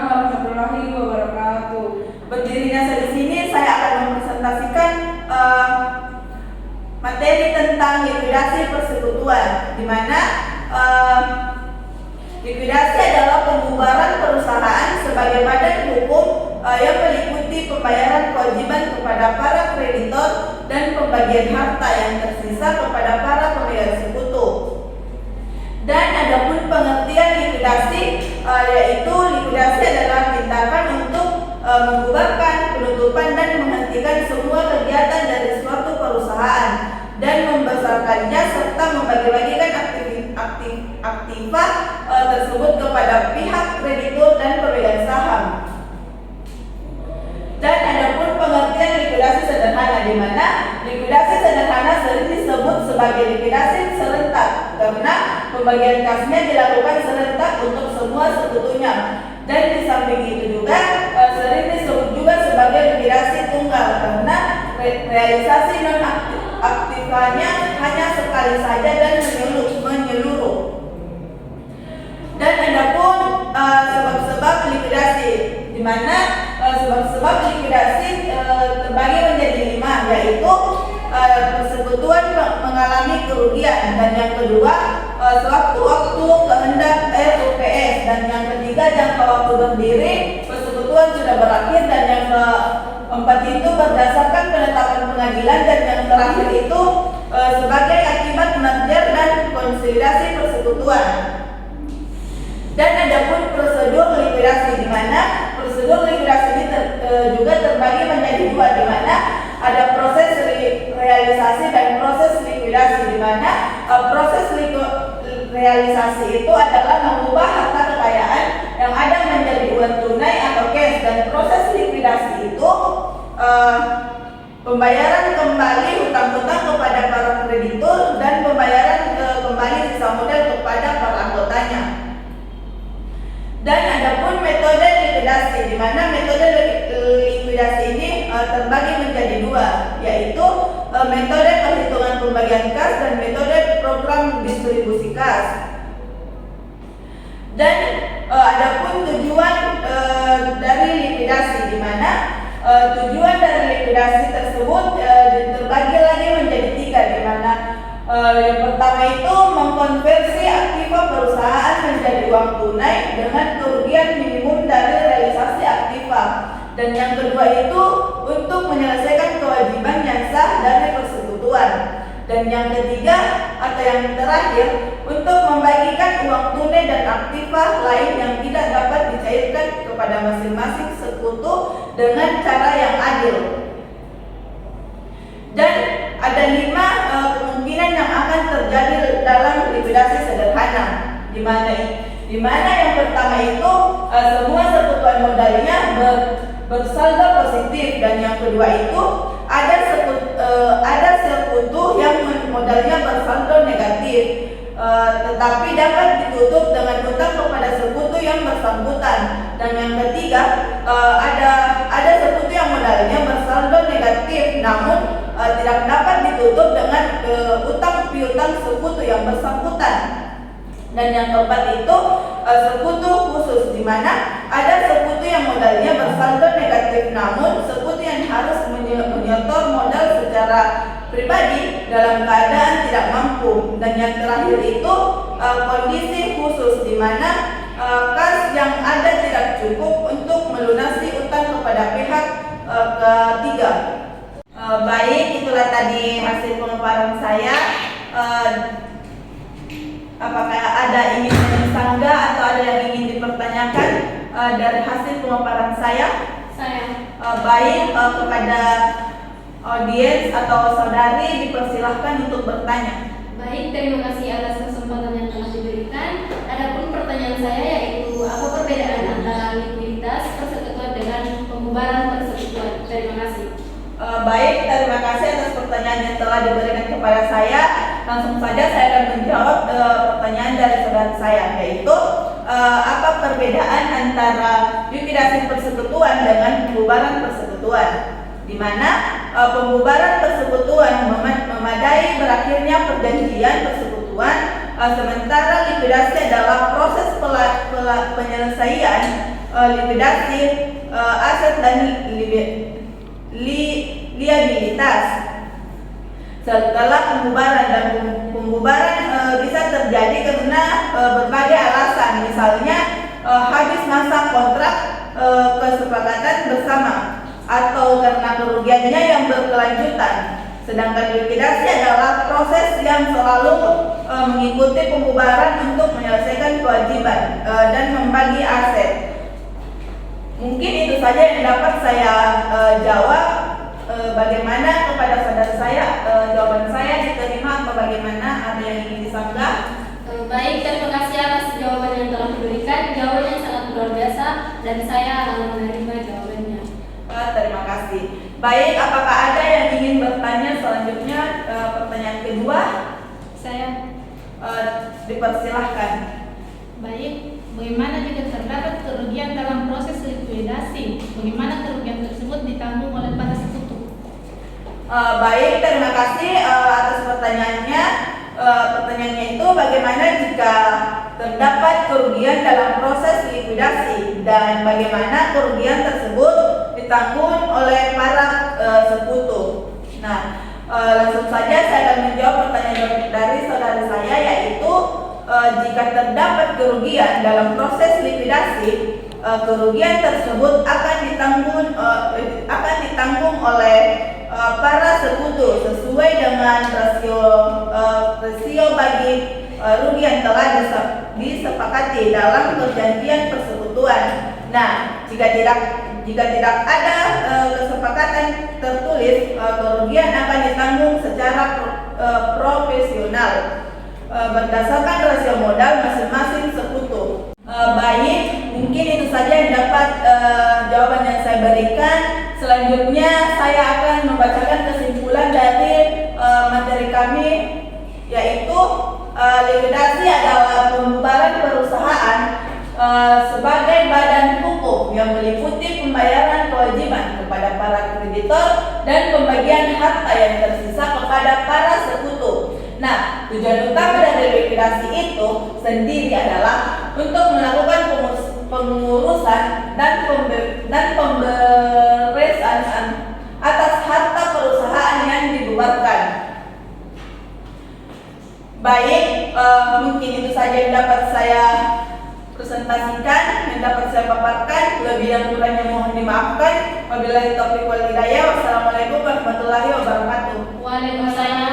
warahmatullahi wabarakatuh. Berdirinya saya di sini, saya akan mempresentasikan materi tentang likuidasi persekutuan, di mana likuidasi adalah pembubaran perusahaan sebagai badan hukum yang meliputi pembayaran kewajiban kepada para kreditor dan pembagian harta yang tersisa kepada para pemegang sekutu. Dan adapun pengertian likuidasi, yaitu likuidasi adalah tindakan untuk membubarkan, penutupan dan menghentikan semua kegiatan dari suatu perusahaan dan membesarkannya serta membagi-bagikan aktiva tersebut kepada pihak kreditur dan pemegang saham. Dan adapun pengertian likuidasi sederhana, di mana likuidasi sederhana sering disebut sebagai likuidasi serentak karena pembagian kasnya dilakukan serentak untuk semua sekutunya. Dan di samping itu juga sering disebut juga sebagai likuidasi tunggal karena realisasi non aktifanya hanya sekali saja dan menyeluruh. Dan adapun sebab-sebab likuidasi, di mana sebab-sebab likuidasi terbagi menjadi 5, yaitu persekutuan mengalami kerugian, dan yang kedua sewaktu-waktu kehendak RUPS, dan yang ketiga jangka waktu berdiri persekutuan sudah berakhir, dan yang keempat itu berdasarkan penetapan pengadilan, dan yang terakhir itu sebagai akibat merger dan konsolidasi persekutuan. Dan adapun prosedur likuidasi, di mana prosedur likuidasi ini juga terbagi menjadi 2, di mana ada proses realisasi dan proses likuidasi, di mana proses realisasi itu adalah mengubah harta kekayaan yang ada menjadi uang tunai atau cash, dan proses likuidasi itu pembayaran kembali hutang-hutang kepada para kreditur dan pembayaran kembali sisa modal kepada para anggotanya. Dan adapun metode likuidasi, di mana metode likuidasi ini terbagi menjadi 2, yaitu metode perhitungan pembagian kas dan metode program distribusi kas. Dan adapun tujuan dari likuidasi, di mana tujuan dari likuidasi tersebut terbagi lagi menjadi 3, di mana yang pertama itu mengkonversi aktiva perusahaan menjadi uang tunai dengan kerugian minimum dari realisasi aktiva, dan yang kedua itu untuk menyelesaikan kewajiban yang sah dari persekutuan, dan yang ketiga atau yang terakhir untuk membagikan uang tunai dan aktiva lain yang tidak dapat dicairkan kepada masing-masing sekutu dengan cara yang adil. Dan ada 5 kemungkinan yang akan terjadi dalam likuidasi sederhana, di mana yang pertama itu semua sekutuan modalnya bersaldo positif, dan yang kedua itu ada sekutu yang modalnya bersaldo negatif, tetapi dapat ditutup dengan hutang kepada sekutu yang bersangkutan, dan yang ketiga ada sekutu yang modalnya bersaldo negatif namun tidak dapat ditutup dengan utang piutang sekutu yang bersangkutan, dan yang keempat itu sekutu khusus, di mana ada sekutu yang modalnya bersaldo negatif namun sekutu yang harus menyetor modal secara pribadi dalam keadaan tidak mampu, dan yang terakhir itu kondisi khusus, di mana kas yang ada tidak cukup untuk melunasi utang kepada pihak ketiga. Baik, itulah tadi hasil pemaparan saya. Apakah ada ingin mensanggah atau ada yang ingin dipertanyakan dari hasil pemaparan saya? Baik, kepada audiens atau saudari dipersilahkan untuk bertanya. Baik, terima kasih atas kesempatan yang telah diberikan. Adapun pertanyaan saya yaitu apa perbedaan antara likuiditas persekutuan dengan pembubaran persekutuan? Terima kasih. Baik, terima kasih atas pertanyaan yang telah diberikan kepada saya. Langsung saja saya akan menjawab pertanyaan dari saudara saya, yaitu apa perbedaan antara likuidasi persekutuan dengan pembubaran persekutuan, di mana pembubaran persekutuan memadai berakhirnya perjanjian persekutuan, sementara likuidasi adalah proses penyelesaian likuidasi aset dan liabilitas. Setelah pembubaran bisa terjadi karena berbagai alasan, misalnya habis masa kontrak kesepakatan bersama atau karena kerugiannya yang berkelanjutan. Sedangkan likuidasi adalah proses yang selalu mengikuti pembubaran untuk menyelesaikan kewajiban dan membagi aset. Mungkin itu saja yang dapat saya jawab. Bagaimana kepada saudara saya, jawaban saya diterima atau bagaimana, ada yang ingin disanggah? Baik, terima kasih atas jawaban yang telah diberikan. Jawabannya sangat luar biasa dan saya menerima jawabannya. Terima kasih. Baik, apakah ada yang ingin bertanya selanjutnya? Pertanyaan kedua, Saya dipersilahkan. baik. Bagaimana jika terdapat kerugian dalam proses likuidasi? Bagaimana kerugian tersebut ditanggung oleh para sekutu? Baik, terima kasih atas pertanyaannya. Pertanyaannya itu bagaimana jika terdapat kerugian dalam proses likuidasi dan bagaimana kerugian tersebut ditanggung oleh para sekutu. Nah, langsung saja saya akan menjawab pertanyaan dari saudara saya, yaitu jika terdapat kerugian dalam proses likuidasi, kerugian tersebut akan ditanggung oleh para sekutu sesuai dengan rasio bagi rugi yang telah disepakati dalam perjanjian persekutuan. Nah, jika tidak ada kesepakatan tertulis, kerugian akan ditanggung secara profesional berdasarkan rasio modal masing-masing sekutu. Baik, mungkin itu saja yang dapat jawaban yang saya berikan. Selanjutnya saya akan membacakan kesimpulan dari materi kami, yaitu likuidasi adalah pembubaran perusahaan sebagai badan hukum yang meliputi pembayaran kewajiban kepada para kreditor dan pembagian harta yang tersisa kepada para sekutu. Nah, tujuan utama dari likuidasi itu sendiri adalah untuk melakukan pengurusan dan pemberesan atas harta perusahaan yang dibubarkan. Baik, mungkin itu saja yang dapat saya presentasikan, yang dapat saya paparkan. Lebih dan kurangnya mohon dimaafkan. Wabillahi taufiq wal hidayah. Wassalamualaikum warahmatullahi wabarakatuh. Waalaikumsalam